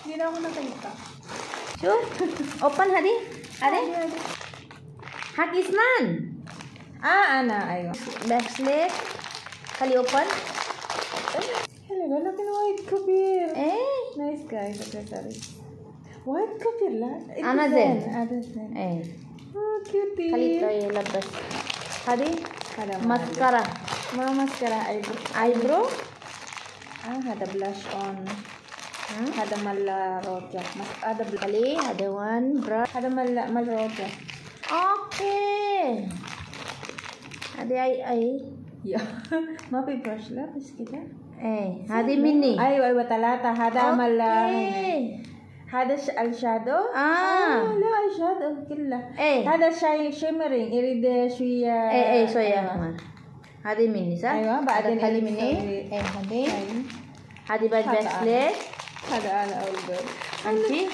Hindi na ako nakita. Sure? Open, Hadi? Hadi? Hakisnan. Ana, ayo. Bracelet. Kali open. Hello, lalaki na white kapir. Nice guys, accessories. White kapir lang. Ana Zen. Oh, cutie. Kali tayo labas. Hadi? Ada Mascara. Mga mascara Eyebrow. Ada blush on. Ada mala roja. Ada Kali, ada one brush. Ada mala roja. Okay. Ada ay. Ya. Mapi brush lah pas kita. Hadi mini. Ay batalata. Ada mala. Hada eyeshadow. La eyeshadow killa. Hada shimmering. Iride shuya. Soya. Hadi mini sa. Aywa, baadin Kali mini. Hadi. Hadi bracelet. Ada ala older. Anti.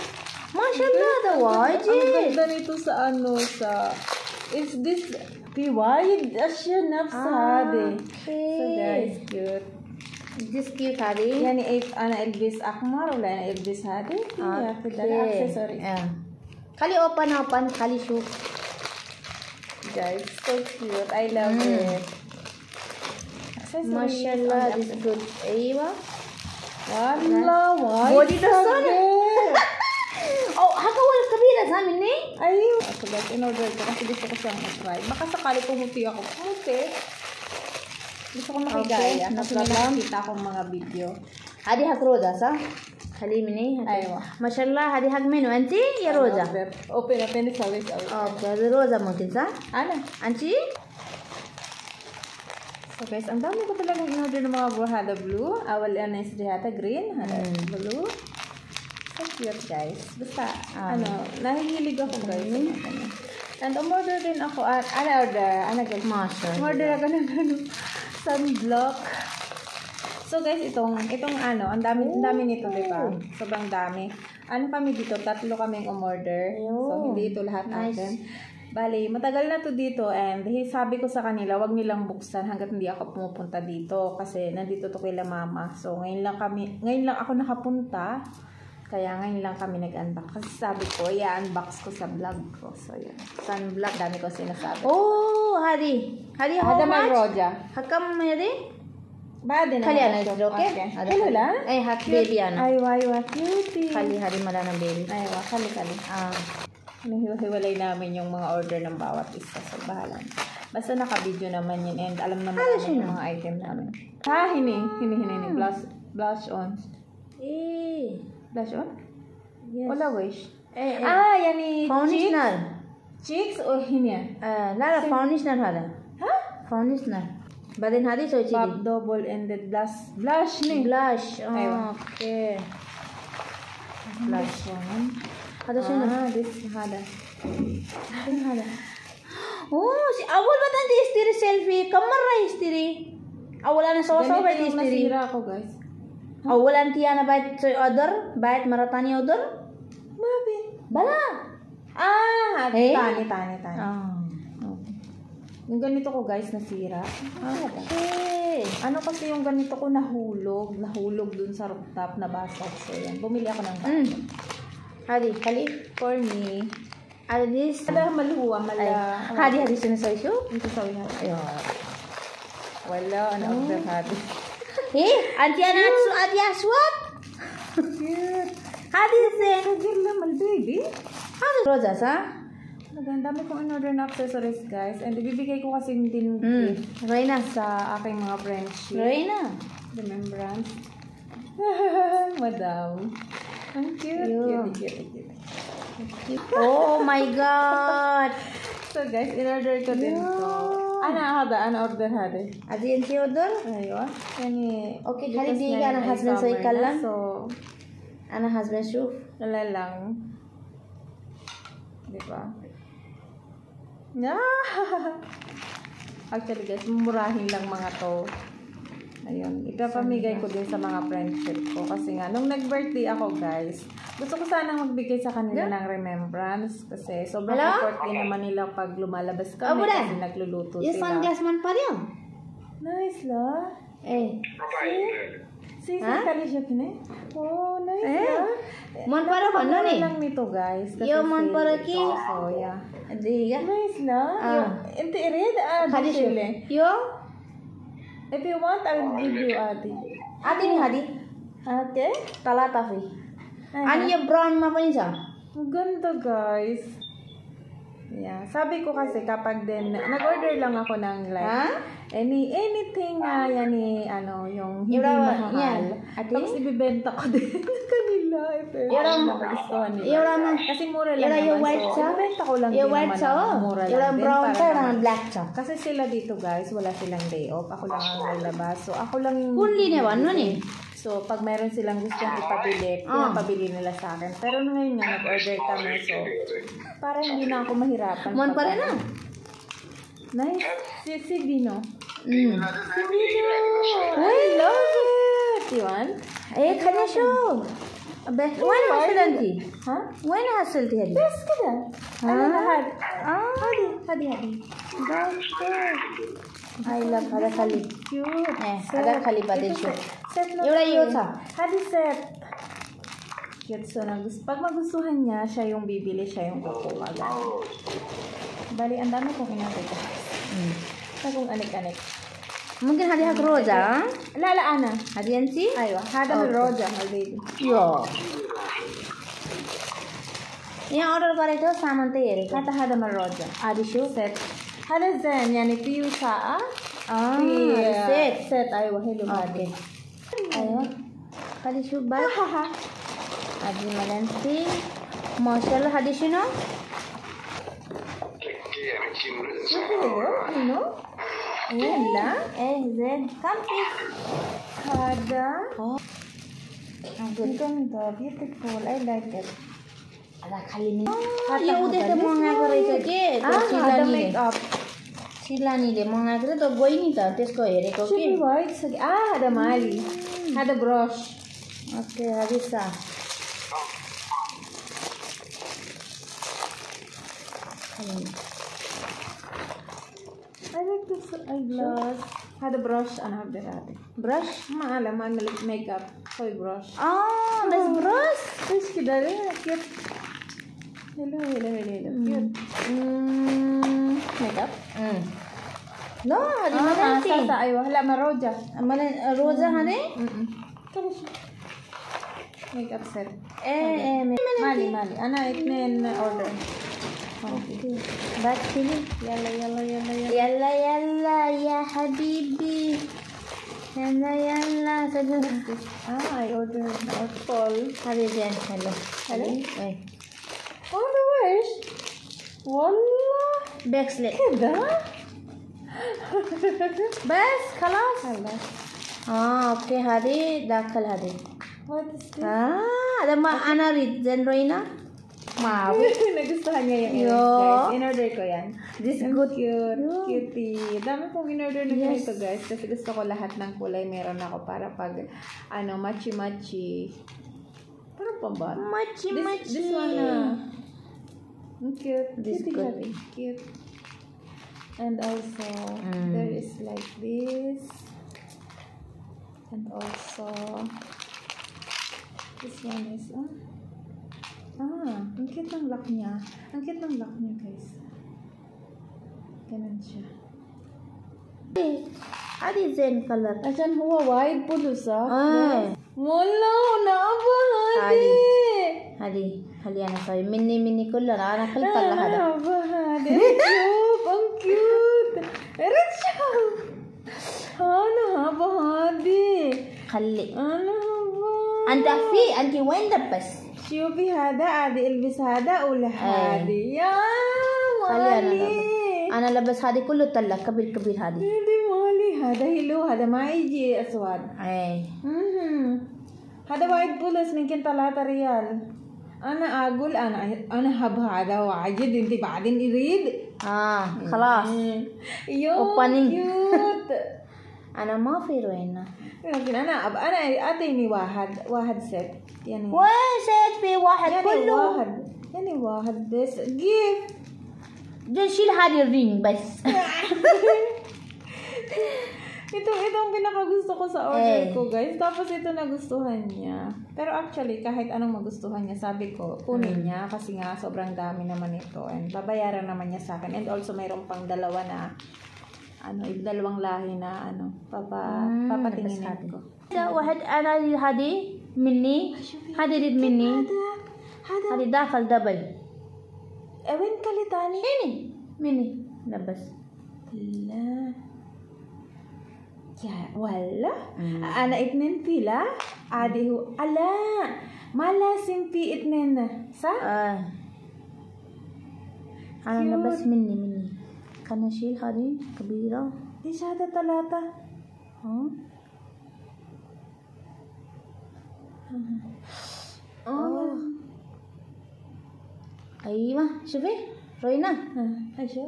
Mashallah, the wajib. Ang ganda nito sa sa is this wide asya nafsa hadi. So guys, cute. This cute hadi. Yani ana Elvis Akmar wala na Elvis hadi. Ya, kedala accessory. Kali open, kali shoe. Guys, so cute. I love it. Mashallah, this is good. Aywa. Wala, why? Body the sun. Haka wala kabila sa amin ni? Ayun. So guys, in-order ko kasi gusto ko siyang mag-try. Baka sakali pumuti ako. Okay. Gusto ko makigaya. Kasi may nakikita akong mga video. Hadi hak roza sa? Kali mini. Aywa. Mashallah, hadi hak menu. Anti, ya roza. Open sorry. Okay, roza mungkin sa? Ana? Anti? So guys, ang dami ko talagang in-order ng mga hada blue. Awal yan is hada green. Hada blue. So cute guys. Basta, nahihilig ako guys. And umorder din ako. Ana guys. Umorder ako ng sunblock. So guys, itong ang dami nito, diba? Sobrang dami. Ano kami dito? 3 kaming umorder. So hindi ito lahat natin. Bali, matagal na to dito and sabi ko sa kanila, wag nilang buksan hanggat hindi ako pumupunta dito kasi nandito to kila mama. So, ngayon lang ako nakapunta. Kaya ngayon lang kami nag-unbox. Kasi sabi ko, i-unbox ko sa vlog ko. So, yun. Sunblock, dami ko sinasabi. Hadi, how Ada much? Roja. Hakam yadi? Bade na. Kali ana okay? Hello lang? Hak baby ana. Ay, cutie. Kali hari mala ng baby. Aywa, kali. Hiwalay namin yung mga order ng bawat isa sa bahalan. Basta naka-video naman yun and alam naman namin yung mga item namin. Hini. Blush on. Blush on? Yes. Wala wish. Yani Foundational. Cheeks o hini? Nara foundational hada. Foundational. Badin hadi so chidi. Pop double-ended blush ni. Blush. Okay. Blush on. Hada siya this hada. Si awal ba tanti istiri selfie? Kamera istiri. Awalan na sawa-sawa ba istiri? Nasira ako guys. Awalan tiya na bait so other? Bait maratani other? Babi. Bala. Tani. Yung ganito ko guys nasira. Okay. Ano kasi yung ganito ko nahulog dun sa rooftop na basag. So yan, bumili ako ng bago. Hadi, kali for me. Ada this. Ada maluwa. Hadi sinasabi siya? Ito sabi na. Ayun. Wala, order hadi. Auntie Anatsu, Adi Aswat. Cute. Hadi sen. Kagir naman, baby. Hadi roza sa? Ang dami kong in-order na accessories, guys. And ibibigay ko kasi din Reyna sa aking mga friendship. Reyna. Remembrance. Madam. Ang cute. Oh my God. So guys, in-order ko din to. Ana order hada. Adi yung order? Aywa. Yani, okay, kali di ka na husband sa ikalan. So, ana husband shoe? Wala lang. Diba? Actually guys, murahin lang mga to. Ayun, ipapamigay ko din sa mga friendship ko. Kasi nga, nung nag-birthday ako guys, gusto ko sanang magbigay sa kanila ng remembrance. Kasi sobrang effort din naman nila pag lumalabas kami kasi nagluluto sila. Yung sunglass man pa rin. Nice la. Season kali siya kini. Oh, nice. मन पऱ्यो भन्नु नि lang nito, guys. Kasi यो मन पऱ्यो कि so, yeah. दिगा Nice na. Inte red खाली sile. यो If you want, I'll give you Adi. आदि नि खादि Okay. तला तफी अनि यो ब्राउनमा पनि छ Ang ganda, guys. Yeah. Sabi ko kasi kapag din, nag-order lang ako ng like, anything na yan yung hindi mahal. Ate? Tapos ibibenta ko din sa kanila. एउटा Magustuhan nila. एउटामा Kasi mura lang एउटा यो naman. white छ ibibenta ko lang यो din white naman. छ हो Mura एउटा lang din. Brown छ para एउटा naman- black छ Kasi sila dito, guys, wala silang day off. Ako lang ang lalabas. So, ako lang... कुन लिने भन्नु नि So, pag meron silang gustong ipabili, pinapabili nila sa akin. Pero ngayon nga, nag-order kami. So, para hindi na ako mahirapan. मन परेन Nice. Si Dino. Mm. Si Dino! I love it! You want? ए खानेछु وين حصلتي Ha? وين حصلتي هذه Yes, كده. Ano lahat? هذه I love هذا خلي Cute. هذا خلي بعدين شو Set na एउटा to यो eh. छ Hadi set. Cute. So, pag magustuhan niya, siya yung bibili, siya yung kukuha. Bali, ang dami kong inatay. Sa kung anik-anik. ممكن هذه حق روزة لا أنا. هذه أنتِ أيوة هذا من روجا البيبي. यो यहाँ order गरेको सामान चाहिँ हेरेको هذا من روجا. आदि شو set. هذا زين يعني فيه ساعة. set. أيوة حلو هذا. أيوة هذه شو بس هذه ملنتي ما شاء الله هذه شنو إنه لا إيه زين كم بيس هذا good ganda, beautiful. I like it. ada kali ni यो उदय त मगाएको रहेछ के هذا makeup. सिलानीले मगाएको त गइ नि त त्यसको हेरेको के Should be white. هذا مالي. هذا brush. Okay हरिसा I like this eyeglass. هذا brush أنا أحب هذا. brush ما أعلم ما ميك اب. toy brush. that's brush ايش كده ليه كيوت. hello cute. ميك اب. لا هذه ملنتي ساسا أيوة لا مروجة. روزة هذه كده شو. ميك اب سيت. ايه مالي أنا 2 اوردر. بس كذي يلا يلا يلا يا حبيبي يلا I ordered apple. هذه زين حلو حلو؟ ايه Oh the wish. والله باكسلت كده. بس خلاص خلاص. اوكي هذه داخل هذه What is this? هذا ما انا ريد زين روينا Wow. Nagustuhan niya yung Yo. earrings, guys. In-order ko yan. This Ang good. cute. Yo. Cutie. Dami kong in-order na ganito, guys. Kasi gusto ko lahat ng kulay meron ako para pag, matchy-matchy. Parang pambata. Machi This one na. Ang cute. This Cutie good. siya. Cute. And also, there is like this. And also, this one is, ang cute ng lock niya. Ang cute ng lock niya, guys. Ganun siya. هذه زين كلر عشان هو وايد بلوزة. والله هذه هذه. هذه أنا صاير مني كلها أنا خلف الله هذا هذا. شوف ang cute. شوف. أنا هذه. خلي أنا أنت وين دبس شوفي هذا عادي البس هذا ولا هذه يا مالي أنا لبس هذه كله طلع كبير هذه هذه مالي هذا هلو هذا ما يجي أسود هذا وايد بولس يمكن 3 ريال أنا أقول أنا هب هذا واجد أنت بعدين يريد خلاص يو Opening. كيوت أنا ما في روينا لكن أنا أعطيني واحد ست يعني وين سيد في واحد كله يعني واحد بس جيب شيل هذه الرينج بس Itong pinakagusto ko sa order ko, guys. Tapos ito nagustuhan niya. Pero actually, kahit anong magustuhan niya, sabi ko, kunin niya kasi nga sobrang dami naman ito. And babayaran naman niya sa akin. And also, mayroon pang dalawa na, dalawang lahi na, papatinginin ko. واحد أنا هذه مني هذه ريد مني هذه داخل دبل وين كالتاني؟ هني مني لبس لا يا ولا أنا اتنين فيلا عادي هو لا ما لازم في اتنين صح؟ أنا لبس مني كان أشيل هذه كبيرة ليش هذا ثلاثة؟ أيوة شوفي روينا Asya?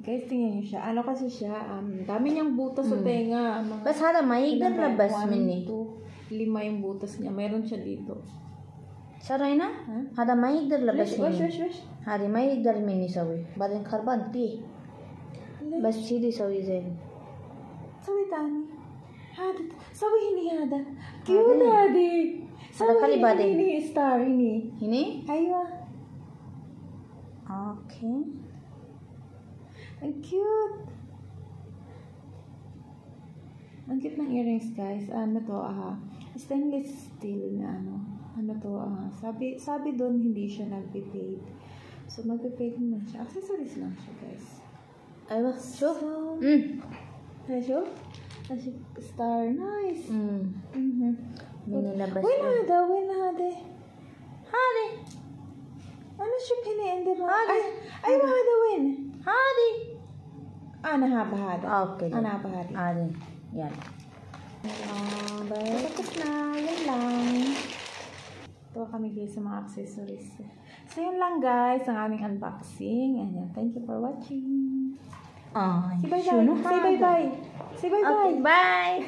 Guys, tingnan niyo siya. Ano kasi siya? Dami niyang butas sa tenga. بس هذا ما يقدر لبس مني 5 yung butas niya. Mayroon siya dito. روينا هذا ما يقدر لبس وش مني هذه ما يقدر مني يسوي بعدين خربان تي بس سيدي يسوي زين سوي تاني هذا سوي هني هذا كيوت هذه هذا خلي بعدين هني ستار هني أيوة اوكي cute. Ang cute ng earrings, guys. Ano to, stainless steel na ano to, sabi doon hindi siya nagpe-fade. So, magpe-fade naman siya. Accessories lang siya, guys. ايوه شوف شوف ستار نايس. من لبس وين هذا هذه أنا شوف هنا عندي هذه أيوة هذا وين هذه أنا هابة هذا اوكي أنا هابة هذه هذه يلا tapos na, yun lang. Ito kami guys sa mga accessories. So yun lang guys ang aming unboxing. Ayan, thank you for watching. Say bye-bye. Say bye-bye. Say bye-bye. Okay, bye.